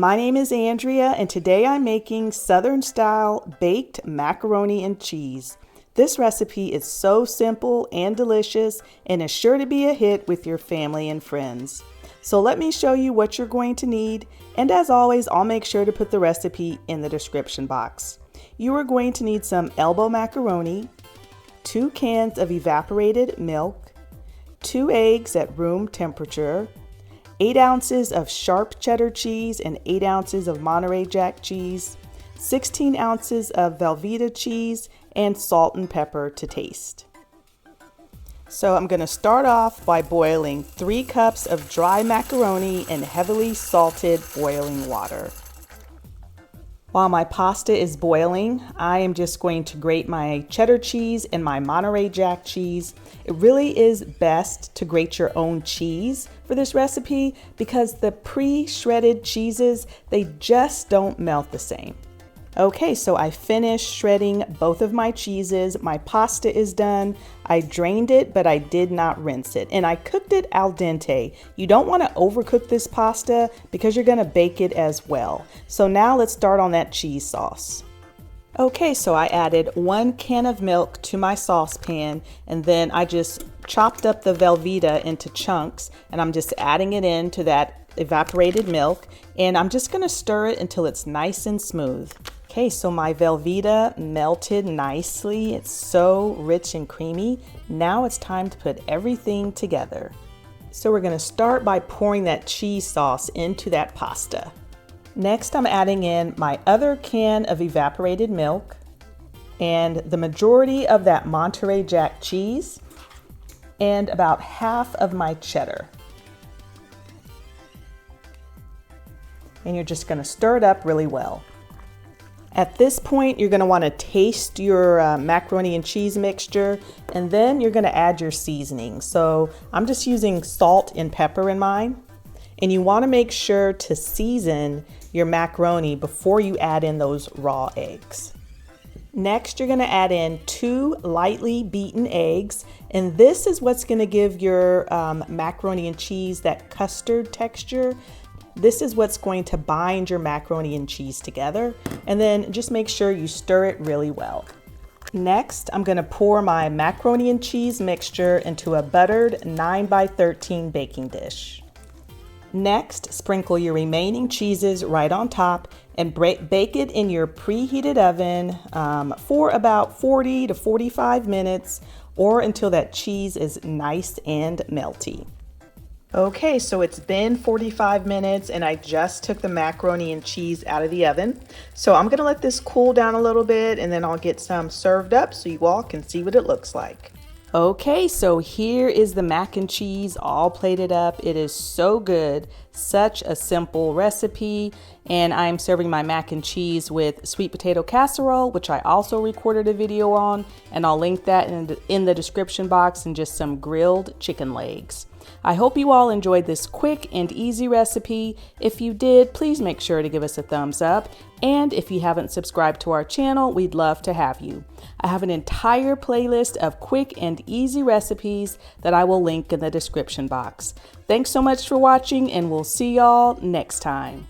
My name is Andrea and today I'm making Southern style baked macaroni and cheese. This recipe is so simple and delicious and is sure to be a hit with your family and friends. So let me show you what you're going to need, and as always I'll make sure to put the recipe in the description box. You are going to need some elbow macaroni, 2 cans of evaporated milk, 2 eggs at room temperature, 8 ounces of sharp cheddar cheese and 8 ounces of Monterey Jack cheese, 16 ounces of Velveeta cheese, and salt and pepper to taste. So I'm going to start off by boiling 3 cups of dry macaroni in heavily salted boiling water. While my pasta is boiling, I am just going to grate my cheddar cheese and my Monterey Jack cheese. It really is best to grate your own cheese for this recipe because the pre-shredded cheeses, they just don't melt the same. Okay, so I finished shredding both of my cheeses. My pasta is done. I drained it, but I did not rinse it. And I cooked it al dente. You don't want to overcook this pasta because you're going to bake it as well. So now let's start on that cheese sauce. Okay, so I added 1 can of milk to my saucepan, and then I just chopped up the Velveeta into chunks, and I'm just adding it into that evaporated milk, and I'm just going to stir it until it's nice and smooth. Okay, so my Velveeta melted nicely. It's so rich and creamy. Now it's time to put everything together. So we're going to start by pouring that cheese sauce into that pasta. Next, I'm adding in my other can of evaporated milk and the majority of that Monterey Jack cheese and about half of my cheddar. And you're just going to stir it up really well. At this point, you're going to want to taste your macaroni and cheese mixture, and then you're going to add your seasoning. So I'm just using salt and pepper in mine, and you want to make sure to season your macaroni before you add in those raw eggs. Next, you're going to add in 2 lightly beaten eggs, and this is what's going to give your macaroni and cheese that custard texture. This is what's going to bind your macaroni and cheese together, and then just make sure you stir it really well. Next, I'm going to pour my macaroni and cheese mixture into a buttered 9x13 baking dish. Next, sprinkle your remaining cheeses right on top and bake it in your preheated oven for about 40 to 45 minutes or until that cheese is nice and melty. Okay, so it's been 45 minutes and I just took the macaroni and cheese out of the oven. So I'm gonna let this cool down a little bit and then I'll get some served up so you all can see what it looks like. Okay, so here is the mac and cheese all plated up. It is so good, such a simple recipe. And I'm serving my mac and cheese with sweet potato casserole, which I also recorded a video on, and I'll link that in the description box, and just some grilled chicken legs. I hope you all enjoyed this quick and easy recipe. If you did, please make sure to give us a thumbs up. And if you haven't subscribed to our channel, we'd love to have you. I have an entire playlist of quick and easy recipes that I will link in the description box. Thanks so much for watching, and we'll see y'all next time.